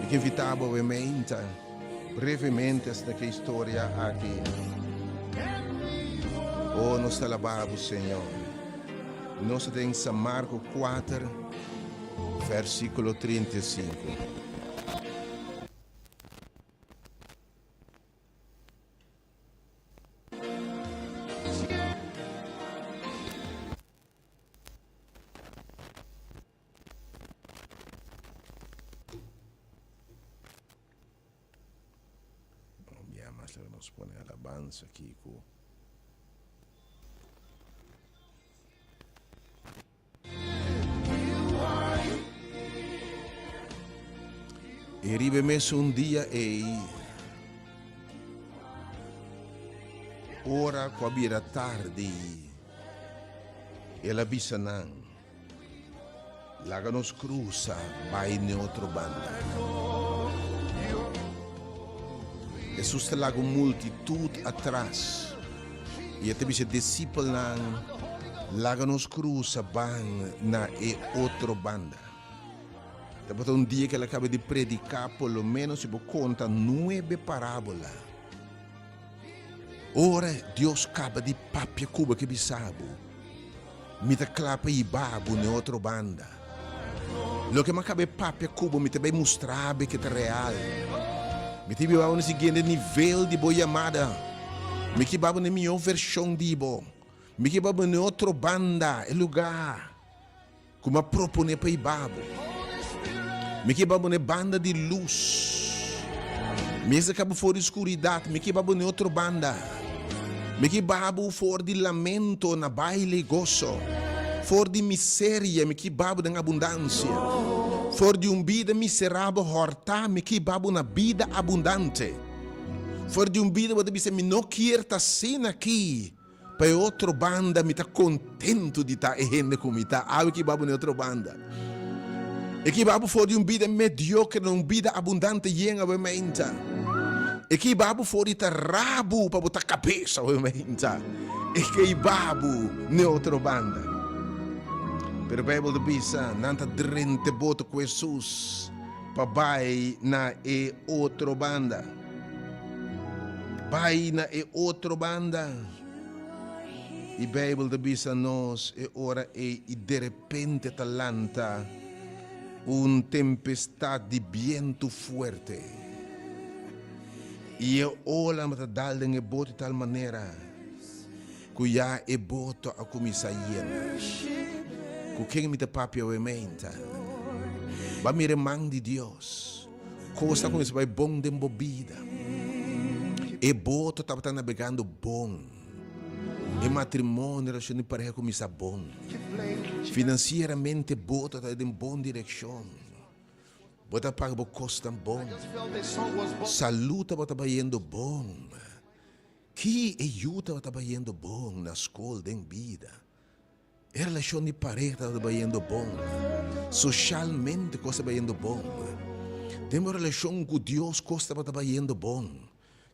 E que invitava ovviamente brevemente esta história aqui. Oh, nós te alabamos, Senhor. Nós temos São Marcos 4, versículo 35. Nos pone alabanza aqui. E ribemesso un dia ora quabira tardi e la bisanan laga nos cruza vai ne outro banda. Jesus te laga multitud atrás e até bisa discípulo laga nos cruza bang na e outro banda. Depois um dia que ela acaba de predicar, pelo menos se conta 9 parábolas. Ora, Deus acaba de papia cuba que bisabo. Me ta clapa e babo na outra banda. Lo que me acaba papia cuba me também mostrar que é real. Me te bibabo no seguinte nível de boa amada. Me que babo na minha versão de bo. Me que babo na outra banda, é lugar. Como a propone para babo. Me que babo na banda de luz. Me que acaba fora de escuridão. Me que babo na outra banda. Me que babo fora de lamento na baile e gozo. Fora de miséria. Me que babo na abundância. Fora de vida miserável horta. Me que babo na vida abundante. Fora de vida você diz me não quer estar sendo aqui. Para outra banda me está contento de estar errando como está. Algo que babo na outra banda. E que babo for de vida mediocre, não vida abundante e obviamente. E que babo for de rabo para botar cabeça obviamente. E que babo na outra banda. Pero Bible diz, nanta drente boto com Jesus para vai na e outra banda. Vai na e outra banda. E Bible diz a nós e ora e de repente talanta tempestade de vento forte. E a ola me dá de boto de tal maneira que já é boto a começar a ir. Que quem me dá papel obviamente. Vai me remang de Deus. Costa com isso vai bom de bebida. E boto estava navegando bom. E matrimônio, relação de pareja começa bom. Financeiramente, boto está em boa direção. Bota paga o custo bom. Saúde está indo bom. Que ajuda está indo bom na escola, em vida. A relação de pareja está indo bom. Socialmente, coisa está indo bom. Tem uma relação com Deus, coisa está indo bom.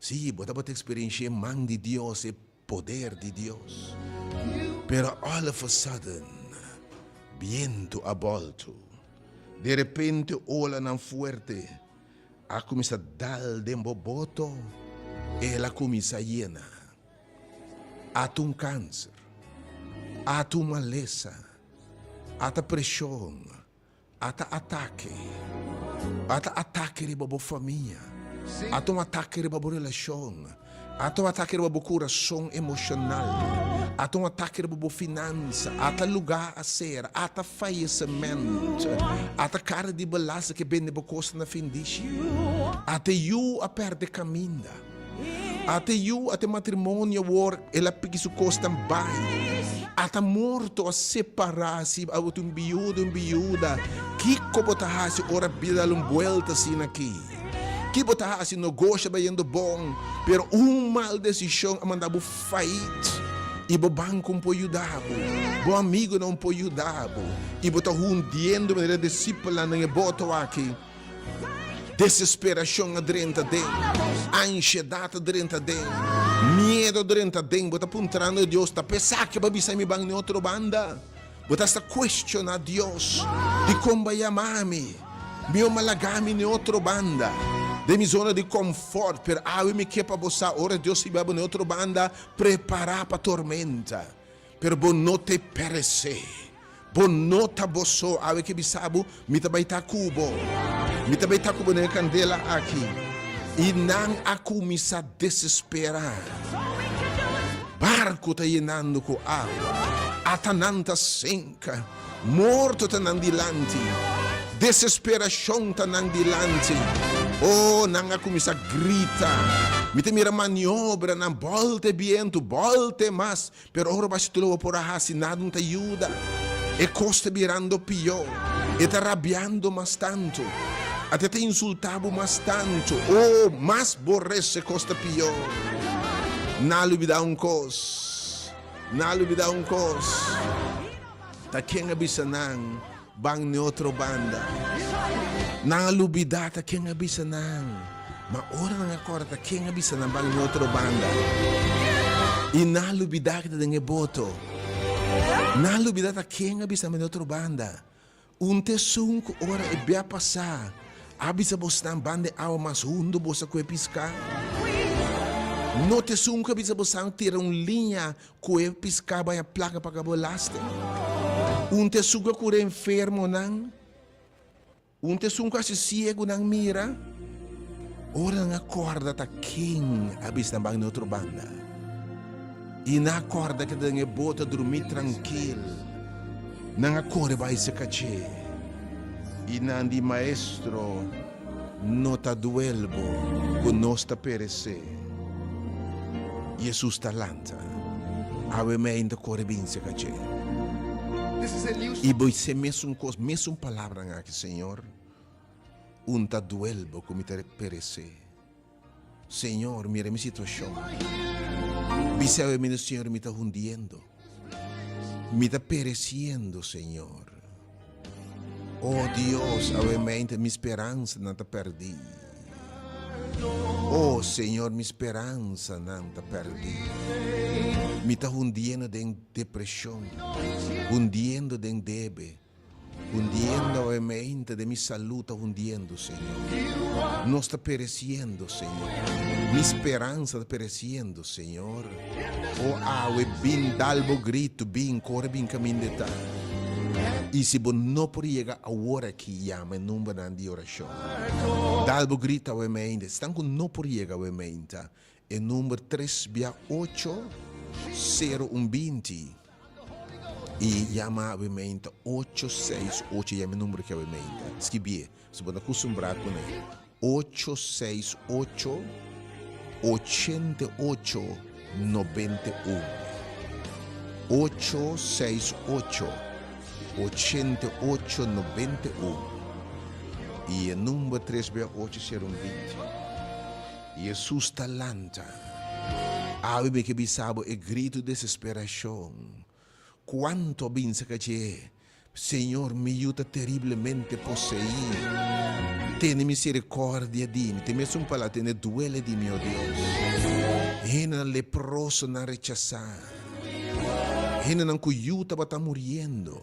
Sim, bota experiência mão de Deus e poder de Deus. Pero all of a sudden, viento a volto. De repente, ola não fuerte. A começa a dar de boboto. Ela começa a llena. Há um câncer. Há uma maleza. Há pressão. Há ataque. Há ataque de boa família. Há ataque de boa relação. Há ataque de boa coração emocional. Há ataque de boa finança. Há lugar a ser. Há falecimento. Há cara de balança que vem de boa coisa na fim disso. Há you a perder caminho. Há you a matrimônio war ela pique su costa bem. Há morto a separar-se a um viúda. Que como tá assim ora vida volta assim aqui. Que botar assim no gosto vai indo bom, pero mal decisão a mandar o fight e o banco não pode ajudar, o amigo não pode ajudar, e botar hundiendo maneira discípula não boto aqui, desesperação dentro de, ansiedade dentro de, medo dentro de, botar apontando Deus tá pensar que vai sair me bang em outra banda. Bota sta question a Dios di come chiamarmi. Mio malagami ne otro banda. De mi zona di comfort per awe mi che pa bossa. Ora Dios si babo ne otro banda. Prepara pa tormenta. Per bonote perese. Bonota bosso awe che bisabu. Mita baita kubo. Mita baita kubo ne candela aqui. Inang aku misa desesperar. Barco ta yenando ko água. Atananta senca. Morto tanandilanti. Desesperação tanandilanti. Oh, nang aku misa grita. Mita mira maniobra na volte viento, volte mas. Pero ora basta tulo por ahasi nada não te ajuda. E costa virando pior. E tá rabiando mas tanto. Até te insultavo mas tanto. Oh, mas borrece costa pior. Nalo me dá cos. Nalo me dá cos. Ta quem abisa nang bang ni outro banda. Nalo bida ta quem abisa nang. Ma ora nang acorda ta quem abisa nang bang ni outro banda. E nalo bida que ta dengue boto. Nalo bida ta quem abisa nang outro banda. Te sunco ora e bia passar. Abisa bostan bande awa mas hundo bosa kue piscar. No te sunca bisa bosang tira linha kue piscar banha placa para cabolaste. Te sunca cura enfermo nang. Te sunca se ciego nang mira. Ora nang acorda ta king abis na bang outro banda. E na acorda que dangue bota dormir tranquilo. Nang acorda vai se cache. E nandi maestro nota duelbo con nostra perecer. Jesus talanta. Ave me ainda corre bem se cache. E boi se mesmo palavra aqui, Senhor. Ta duelbo com me perecer. Senhor, mira minha situação. Bise ave me Senhor me está hundiendo. Me está pereciendo, Senhor. Oh Deus, obviamente, minha esperança não está perdida. Oh Senhor, minha esperança não está perdida. Me está hundiendo em depressão, hundiendo em debe, hundiendo obviamente de minha saúde, está hundiendo, Senhor. Não está perecendo, Senhor. Minha esperança está perecendo, Senhor. Oh, ave, bin dalbo grito, bin corre, bin caminho de tal. E se você não pode chegar a hora que chama em número de oração, dalbo grita o emenda, estão com não pode chegar o emenda, em número 368-0120 e chama o emenda 868, chama o número que é o emenda. Escreve, se você acostumbrar com ele, 868-8891. 868-8891 e o número 368-0120. Jesus talanta. Ave que bisabo e grito de desesperação. Quanto bem se cache, Senhor, me ajuda terrivelmente possuído. Tiene misericórdia de mim. Tem mesmo para ter duele de meu Deus. Hena leproso na rechazar. Hena não cuyuta va estar muriendo.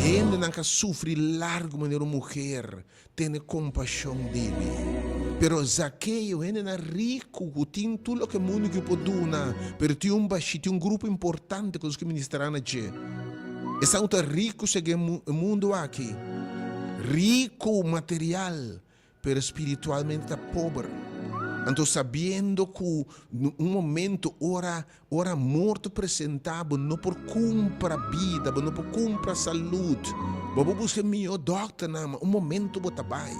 Hena não que sofre largo maneira mulher. Tem compaixão dele. Pero Zaqueu, hena não rico. Tem tudo o que o mundo que pode dar. Pero tem um grupo importante que os que ministraram aqui. E são tão ricos que o mundo aqui. Rico material, pero espiritualmente está pobre. Então, sabendo que momento, ora morto apresentado, não por comprar vida, não por comprar saúde. Vou buscar melhor doctor, momento bota vai.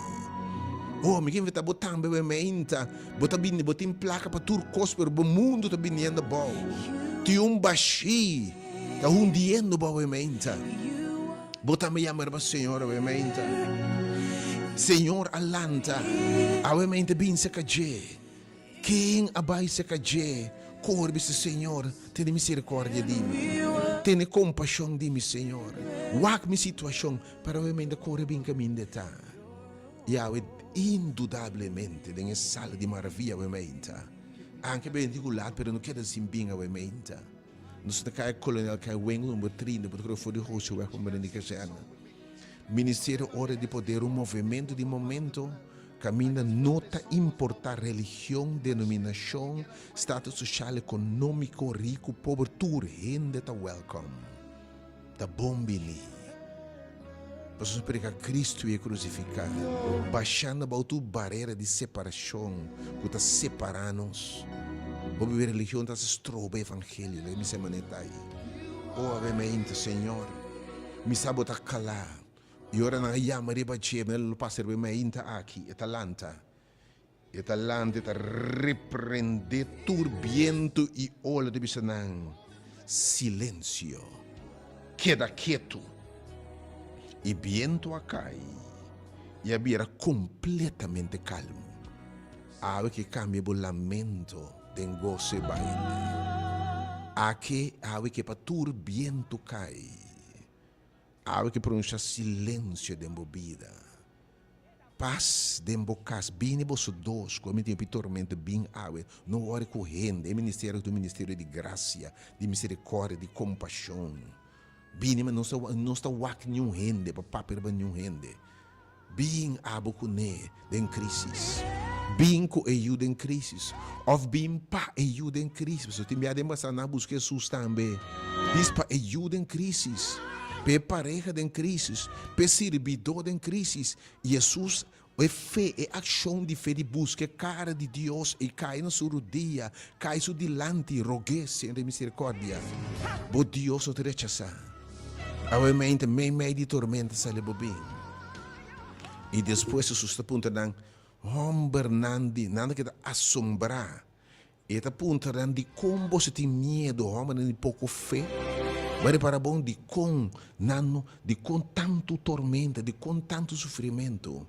Oh, me quem vai botar bebê menta, botar em placa para turcos, pero o mundo está vindo bom. Tem baixi, está hundiendo bebê menta. Bota me chamar para Senhor, bebê menta. Senhor alanta, obviamente bem se caje. Quem abai se caje, corbe se Senhor, tenha misericórdia de mim. Tenha compaixão de mim, Senhor. Wak minha situação, para obviamente corre bem caminho de tá. E indudablemente, tem sala de maravilha, obviamente. Anche bem diculado, pero não queda assim bem, obviamente. Nós não cai colonial, cai o número 30, porque foi de roxo, o como ele diz. Ministério Hora de Poder, um movimento de momento, caminha nota importar religião, denominação, status social, econômico, rico, pobre, tudo, gente está welcome. Está bom, Billy. Para pregar Cristo e crucificado, baixando a tua barreira de separação, que está separando-nos. O viver religião está se estroba evangelho, me se manetai. Oh, obviamente, Senhor, me sabe estar calar. E ora na yama riba chebe, nel passer be me inta aqui, etalanta. Etalanta, eta reprende turbiento e ola de bisanang. Silêncio. Queda quieto. E viento acai. E abira completamente calmo. Ave que cambia o lamento de gozo e baile. Aqui, ave que para turbiento cai. Ave que pronuncia silêncio de embobida. Paz de embocas, bem vosso dos, como tem tormento, bem ave, não ore correndo, é ministério do ministério de graça, de misericórdia, de compaixão. Bem, mas não está wak nenhum rende, para papel nenhum rende. Bem abo com ne, em crise. Bem com ajuda em crise. Of bem pa ajuda em crise. Se tem medo de passar na busca de Jesus também. Diz pa ajuda em crise. Pe pareja em crise, pe servidor em crise. Jesus é fé, é ação de fé de busca, cara de Deus e cai na sua dia, cai su dilante, roguece em misericórdia. Bo Deus o te rechaça. Obviamente, meio de tormenta sale bobin. E depois Jesus apunta dan, Bernandi, nada que assombrar. E apunta dan de como você tem medo, homem de pouco fé. Mas para bom de com tanto tormenta, de com tanto sofrimento,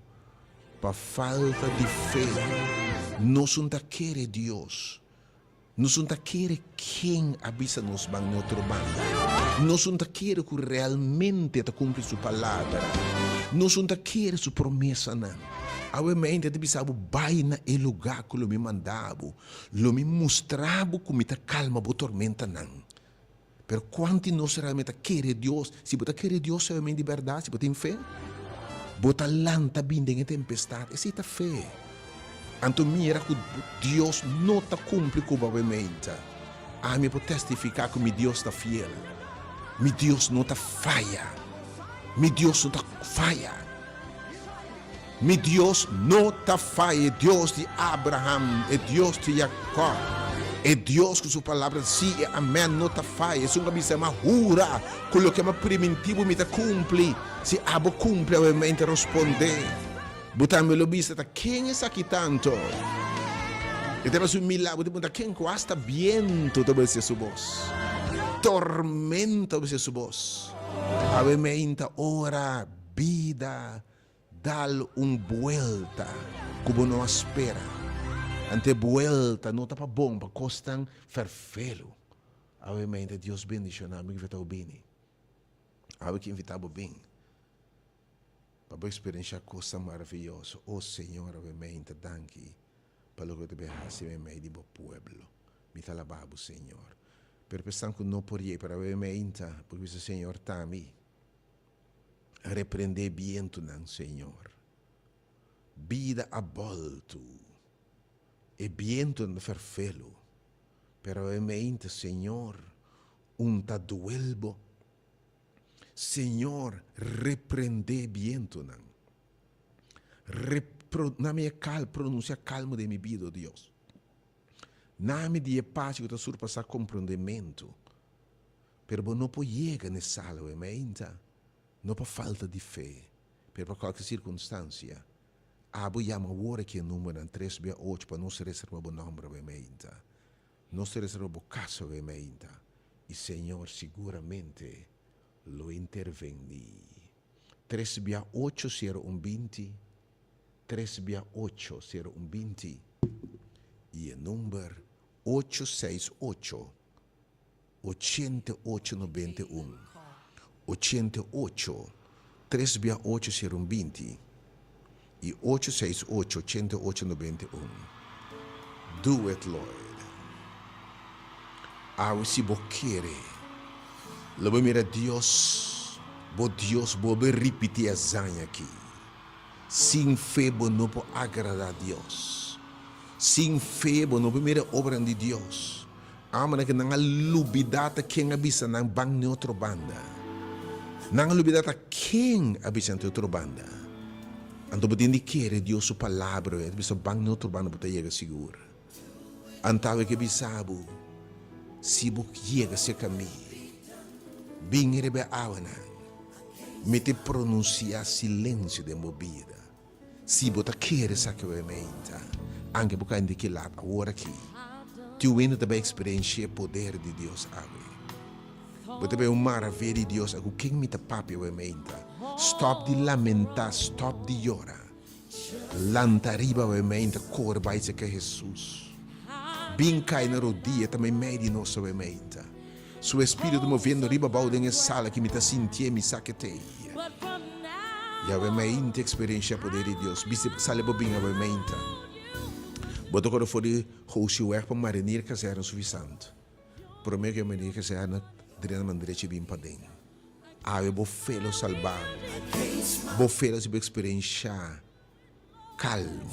para falta de fé, nós não queremos Deus, nós não queremos quem habita nos banhos no outro bando, nós não queremos que realmente cumpre sua palavra, nós não queremos sua promessa não. Obviamente, eu pensava, vai na lugar que me mandava, me mostrava como está calma a tormenta não. Pero quanti nós realmente querem Deus, se você quer Deus realmente de verdade, se você tem fé, você lanta bem em tempestade, essa é a fé. Então, mira que Deus não está cumprindo com a mente. Me pode testificar que meu Deus está fiel. Meu Deus não está falha. Meu Deus não está falha. Meu Deus não está falha. É Deus de Abraham, é Deus de Jacó. É Deus com sua palavra, sim, é amém, não está falha. Se uma missa é uma jura, coloquemos primitivo, me cumpre. Se abo cumpre, obviamente responder. Botamos o bisa, quem é aqui tanto? E temos um milagre, de quem gosta viento, talvez seja sua voz. Tormenta, talvez seja sua voz. Obviamente, ora, vida, dá vuelta, como não espera. Ante vuelta, não está para bom, para costar ferfelo. Obviamente, Deus bendicionar, me invitar o bem. Ave que invitar o bem. Para experienciar coisa maravilhosa. Oh Senhor, obviamente, danke. Para o que te behasse em meio do povo. Me talababo, Senhor. Pero pensando que não podia, para obviamente, porque o Senhor está a mim. Repreender viento, não, Senhor. Vida a volta. E viento no ferfelo, pero obviamente, Senhor, ta duelbo, Senhor, repreende viento, na minha pronuncia calmo de minha vida, Deus. Na minha dia paz que está surpassar compreendimento, pero não pode chegar nessa sala, obviamente, não por falta de fé, pero por qualquer circunstância. Abo llama agora que o número 368 para não se reservar o nome, obviamente. Não se reserva o caso, obviamente. E Senhor seguramente lo interveni. 368-0120, 368-0120 e o número 868-8891. 88-368-0120 e 868-8891. Do it, Lord. Awe si bo quiere. Lobo mira Dios bo repetir a zanha aqui. Sem fé, bo não pode agradar a Deus. Sem fé, bo não mira obra de Deus. Amana que não há lubidata quem abisa não bang ne outro banda. Não há lubidata quem abisa ne outro banda. Anto botin querer Deus sua palavra, abisa bang ne outro banda botar chega seguro. Antawe que bisabu, se bo chega se caminho. Bem rebe awana, me te pronunciar silêncio de movida. Se bota querer sacramenta, anche boca indicar agora aqui. Tu ainda também experiencia o poder de Deus ave. Bota bem uma maravilha de Deus, ago quem me te papi menta. Stop de lamentar, stop de llorar. Lantariba menta, cor vai ser que Jesus. Bem cai na rodilha também meio de nosso menta. Seu espírito movendo riba balde nessa sala que me está sentindo, me saquetei. E a mente experiência o poder de Deus. Biste sale bobinha a mente. Botou quando foi hoje o para marinheiro que era suficiente. Por mim que a marinheiro que era na direita maneira de bem para dentro. Eu vou fê-lo salvar. Vou fê-lo se experiência calmo.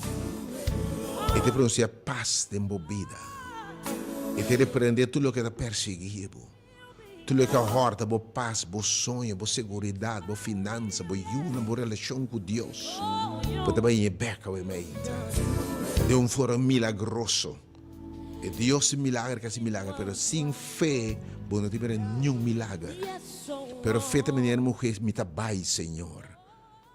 E te pronuncia paz de embobida. E te repreender tudo o que está perseguido. Tudo o que horta, boa paz, boa sonho, boa segurança, boa finança, boa união, boa relação com Deus. Porque também é beca o mente. Deus for milagroso. E Deus é milagre, que é milagre, mas sem fé, bom não tiver nenhum milagre. Pero fé também é mulher, me tabai, Senhor.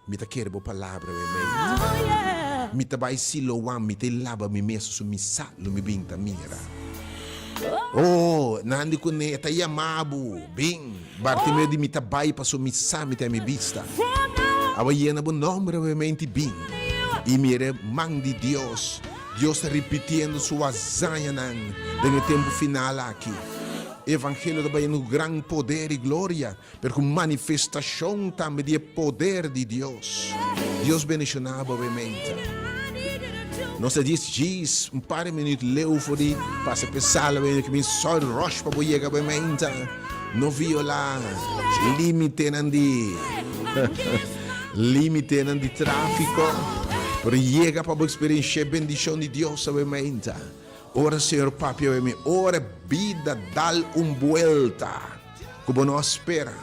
Me ta quer boa palavra o mente. Me tabai siloam, me te lava, me meso, me salo, me binta, mira. Oh, nandi ko ne tayo mabu, bing, Bartimeu de mitabay pa sumisa mi tayo mi vista. Awayan na bo nombre obviamente bing. E mire mang de Deus, Deus está repetindo sua zanha no tempo final aqui. Evangelho também no grande poder e glória, porque manifestação também de poder de Deus. Deus bendicionava obviamente. Nós diz par de minutos leu fori passa pesar que me só rocha para chegar para menta não viola limite nandi limite nandi tráfico para chegar para experiência bendição de Deus para menta. Ora Senhor Papi ora vida dá volta como nós espera.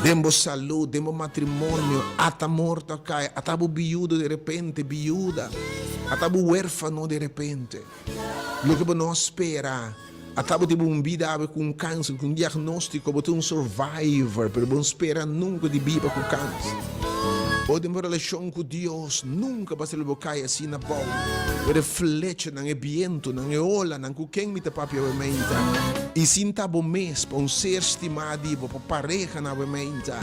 Demo saúde, demo matrimônio, ata morto cai, atabo viúdo de repente, viúda, atabo huérfano de repente. Lo que nós espera, atabo de uma vida com câncer, com diagnóstico, botar um survivor, pero não espera nunca de viva com câncer. Ou de uma relação com Deus, nunca vai ser o cai assim na bola. Pero flecha, não é viento, não é ola, não com quem me te papi a menta. E sinta bom mês para um ser estimado, para pareja na menta.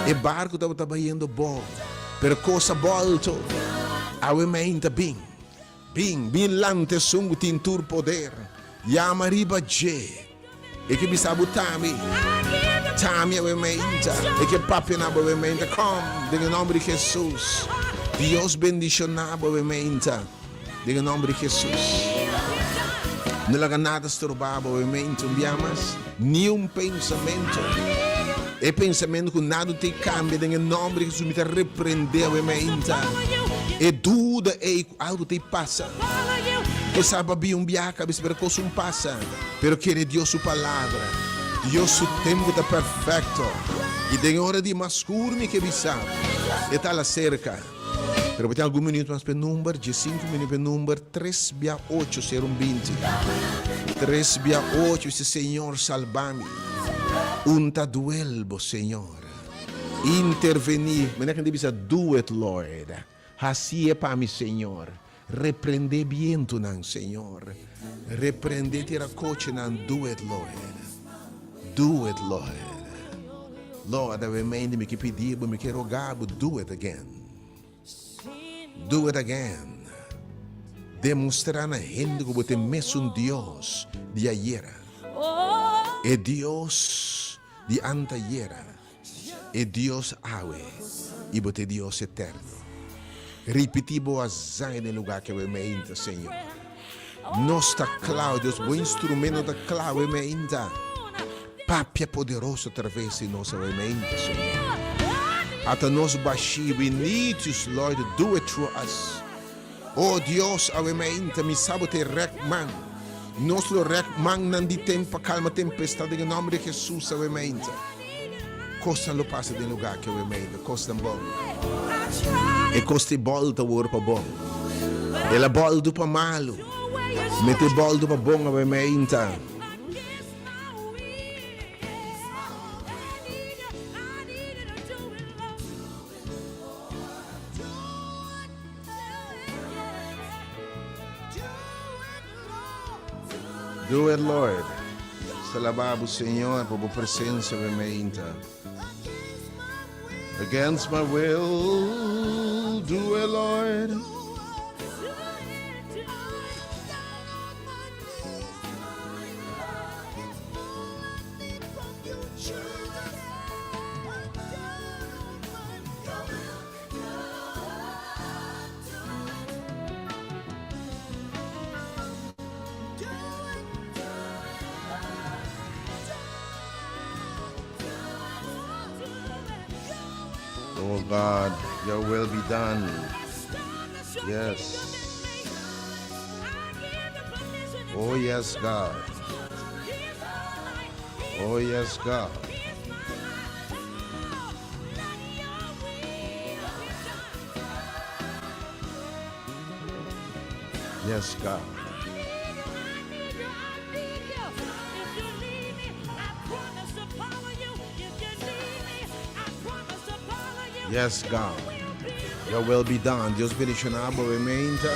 E barco estava trabalhando bom, pero coisa volta, a menta bem lante sungo tintur poder, yama riba je, e que me sabe Tami a menta, e que papi na menta, come, em nome de Jesus. Deus bendicionava a menta, em nome de Jesus. Não há nada estorbado, obviamente, nenhum pensamento. É pensamento que nada te cambia, em nome de Jesus, me repreender, obviamente. É dúvida, é algo te passa. E sabe, bem biaca, mas coisa não passa. Pero quer Deus sua palavra. Deus seu tempo está perfeito. E tem hora de mascurme que sabe. E está lá cerca. Pero tem alguns minutos mais para o número, de 5 minutos para o número 3/8, ser 20. 3/8, esse Senhor salva-me. Unta duelbo, Senhor. Intervenir. Mas não é que deve do it, Lord. Assim é para mim, Senhor. Repreender viento, não, Senhor. Repreender tiracoche, não, do it, Lord. Do it, Lord. Lord, I remind me que pedir, me que rogar, do it again. Do it again. Demonstrar na gente que você é um Deus de ayer. É Deus de anteayer. É Deus awe. E você é Deus eterno. Repetir boas zanhas no lugar que eu me entra, Senhor. Nós está claro, Deus, o instrumento da claro, ainda. Papia poderoso através de nossa mente, Senhor. Até nós baixinho, we need you, Lord, do it through us. Oh Deus, a mente, me sabe rec man. Nós lo rec man não de tempo, calma tempestade, em nome de Jesus, a mente. Costa lo passa de lugar que a mente, costa bom. E costa volta o ouro para bom. E la volta para malo. Mete volta para bom a mente. Do it, Lord. Salababo, Senhor, por tua presença mente. Against my will, do it, Lord. Oh God, your will be done. Yes. Oh yes, God. Oh yes, God. Yes, God. Yes, God. Your will be done. Dios bendicionado, mente.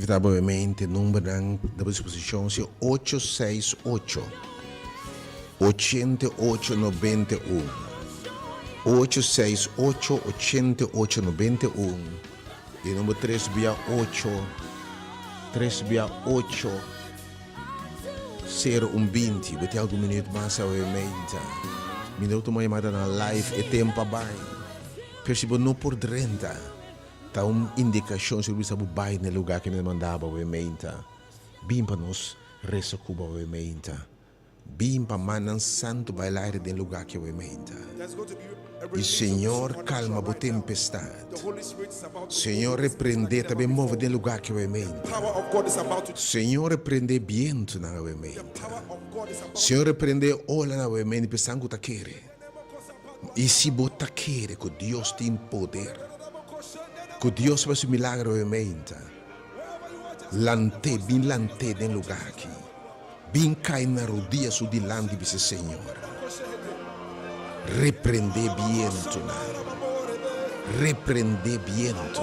Probabilmente o número da disposição é 868 8891 868 8891 e número 368 0120. Vai ter algum minuto mais obviamente. Minuto mais chamada na live e tempo bem. Percebo não por 30. Tá uma indicação sobre o bairro no lugar que me mandava obviamente. Bim para nós resta Cuba obviamente. Bim para manan santo bailar no lugar que obviamente. E Senhor calma a tempestade. Senhor repreende também move no lugar que obviamente. Senhor repreende viento na obviamente. Senhor repreende ola na obviamente pensando que quer. E se bota quer que Deus tem poder. Que Deus faz um milagre obviamente. Lante, bem lante no lugar aqui. Bem cai na rodilha sul di lante, dice Senhor. Reprende viento. Reprende viento.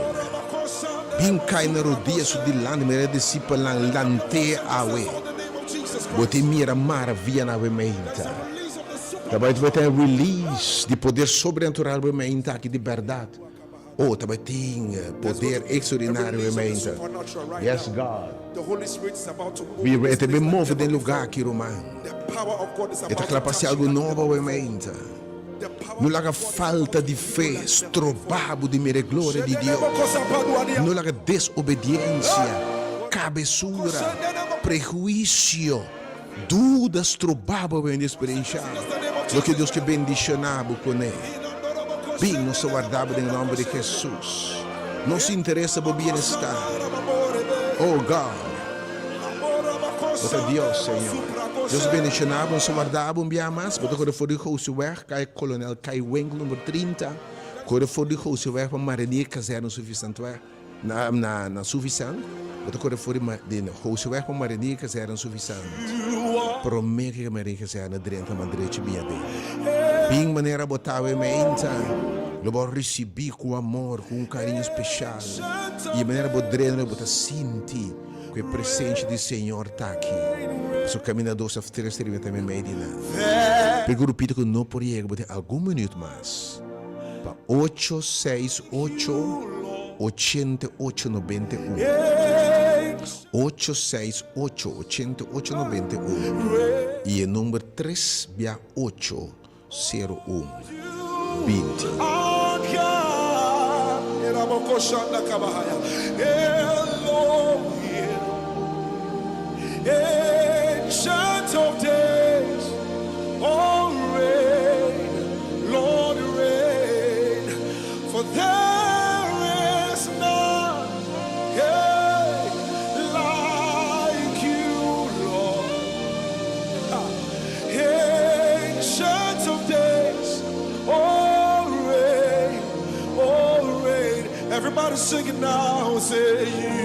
Bem cai na rodilha sul di lante, me dissipa lante awe. Bote mira maravilha na obviamente. Também vai ter um release de poder sobrenatural obviamente aqui de verdade. Oh, também tem poder extraordinário realmente. Yes, God. We também move de lugar aqui, Romano. E está claro para algo novo realmente. Não há falta de fé, estrobabo de minha glória de Deus. Não há desobediência, cabeçura, prejuízo, dúvidas, estrobabo em experiência. Lo que Deus que bendicionava com ele. Bem, nós guardamos em nome de Jesus. Nos interessa o bem-estar. Oh God. Bota Deus, Senhor. Deus bendicionava, nós guardamos bem mais. Bota quando for de Josué, cai coronel, cai Weng número 30. Quando for de Josué, para marinha caserna suficiente. Na suficiente. Bota quando for de Josué, para marinha caserna suficiente. Promete que a marinha caserna direita, mas direita bem dele. Bem maneira botar o mente. lo vou receber com amor, com um carinho especial. E a maneira bodrena eu vou sentir que o presente do Senhor está aqui. So caminhador se after também medina. Pego o repito que não poderia botar algum minuto mais. Para 868 8891. 868 8891. E o número 36801 20. Ancient of days, oh reign, Lord reign, for there is none like you, Lord. Ancient of days, oh reign. Everybody sing it now, say you.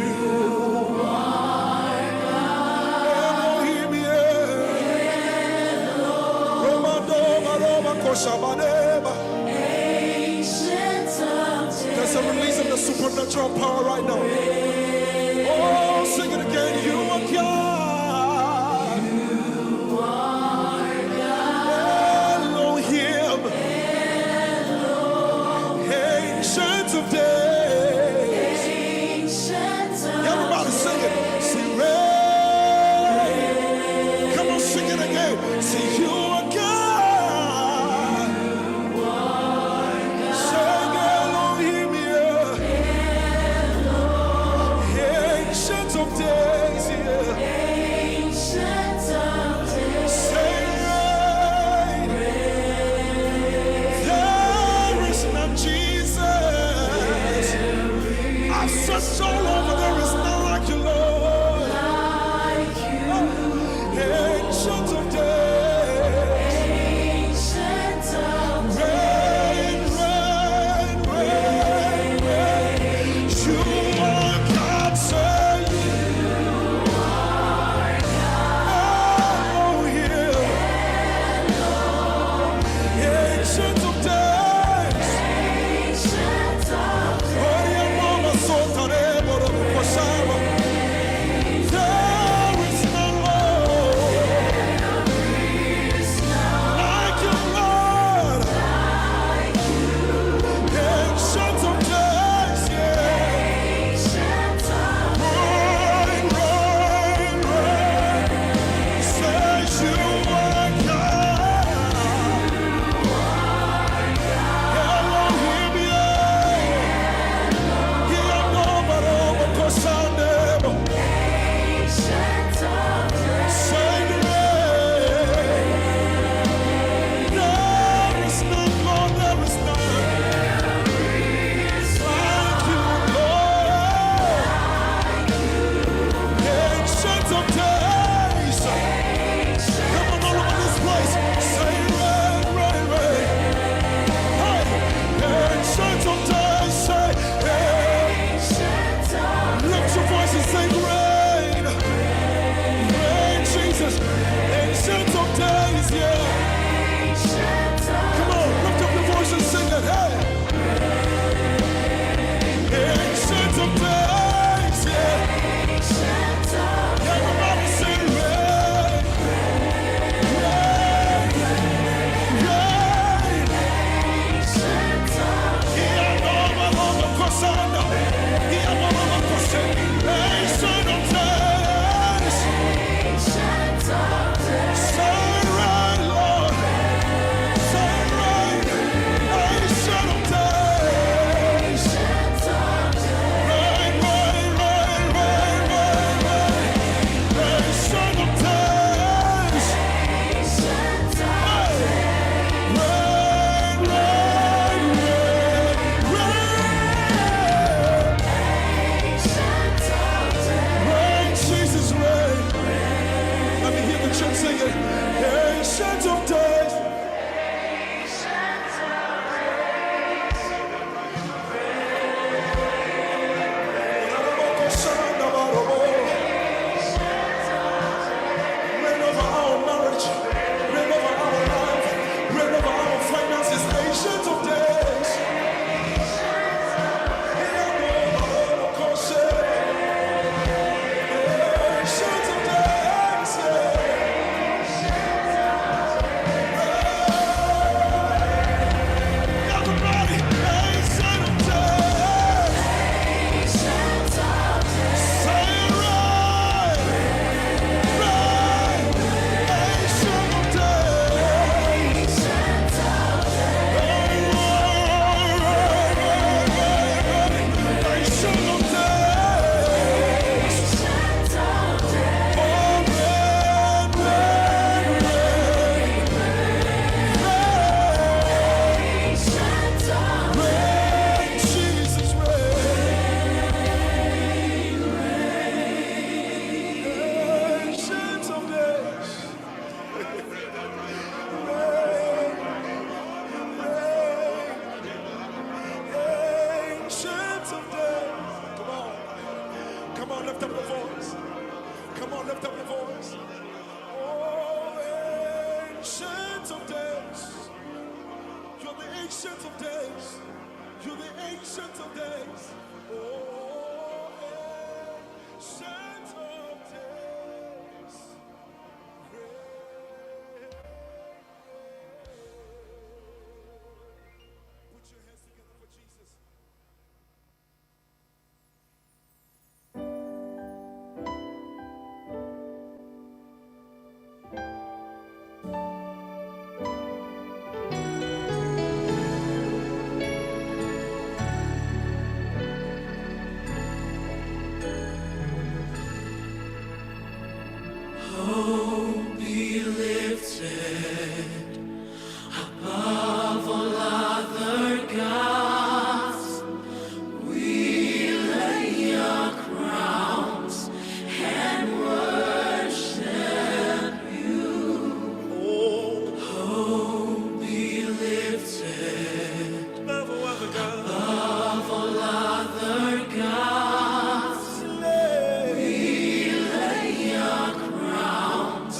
There's a release of the supernatural power right now. Oh, sing it again. You are God. You are God. Elohim. Ancient of days. Everybody sing it. Sing rain. Come on, sing it again. Sing you are God. lift up your voice. Come on, lift up your voice. Oh, ancient of days. You're the ancient of days. You're the ancient of days. Oh, ancient of days. Put your hands together for Jesus. Be lifted above all other gods. We lay your crowns and worship you. Oh, be lifted above all other gods. We lay your crowns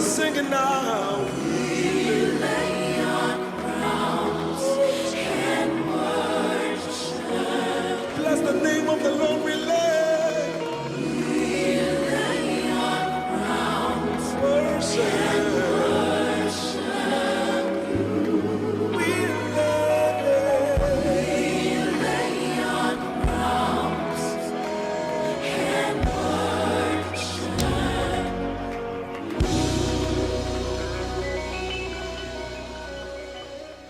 Sing it now. We lay our crowns and worship. Bless the name of the Lord. We lay. We lay our crowns Worship. and worship. We lay. We lay our crowns and worship.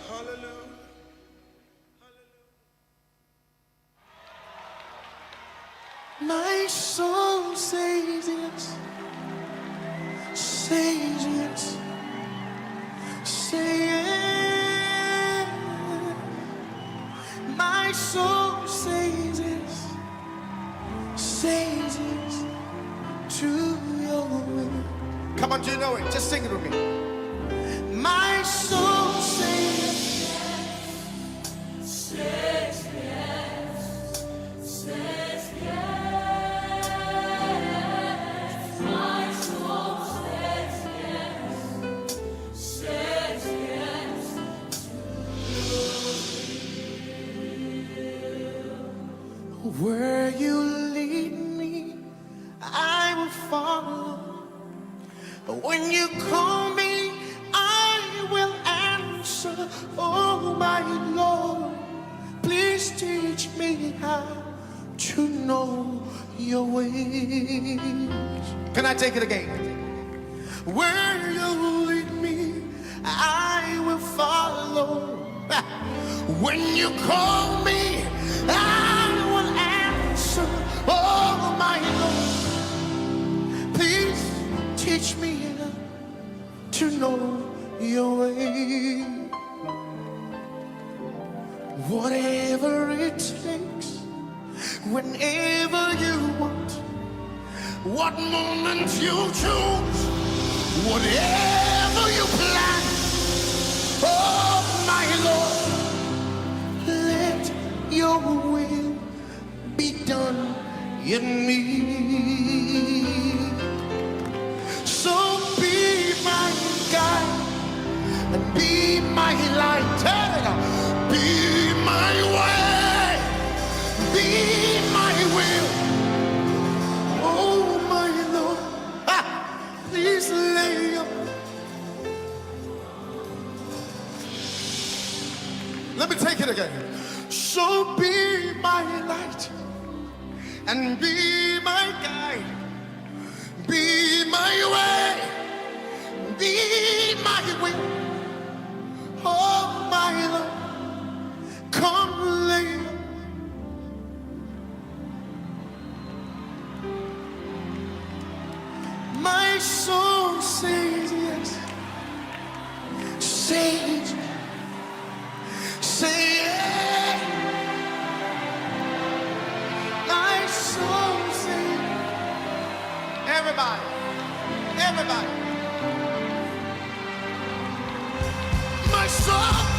Hallelujah. My soul says yes, says yes, say yes. My soul says yes, says yes to your will. Come on, do you know it? Just sing it with me. My soul says yes. Says yes, says yes. My soul says yes, says yes. Where you lead me, I will follow. When you call me, I will answer. Oh my Lord, please teach me how to know your ways. Can I take it again? Where you lead me, I will follow. When you call me, I will answer. Oh my Lord, please teach me to know your way. Whatever it takes, whenever you want, what moment you choose, whatever you plan. Oh my Lord, let your will be done in me. So be my guide and be my light. Be my way, be my will. Oh my Lord, please lay your. Let me take it again. So be my light and be my guide. Be my way, be my way. Oh my Lord, come lay. My soul says yes, says, say yes. My soul says. Everybody. Everybody. My soul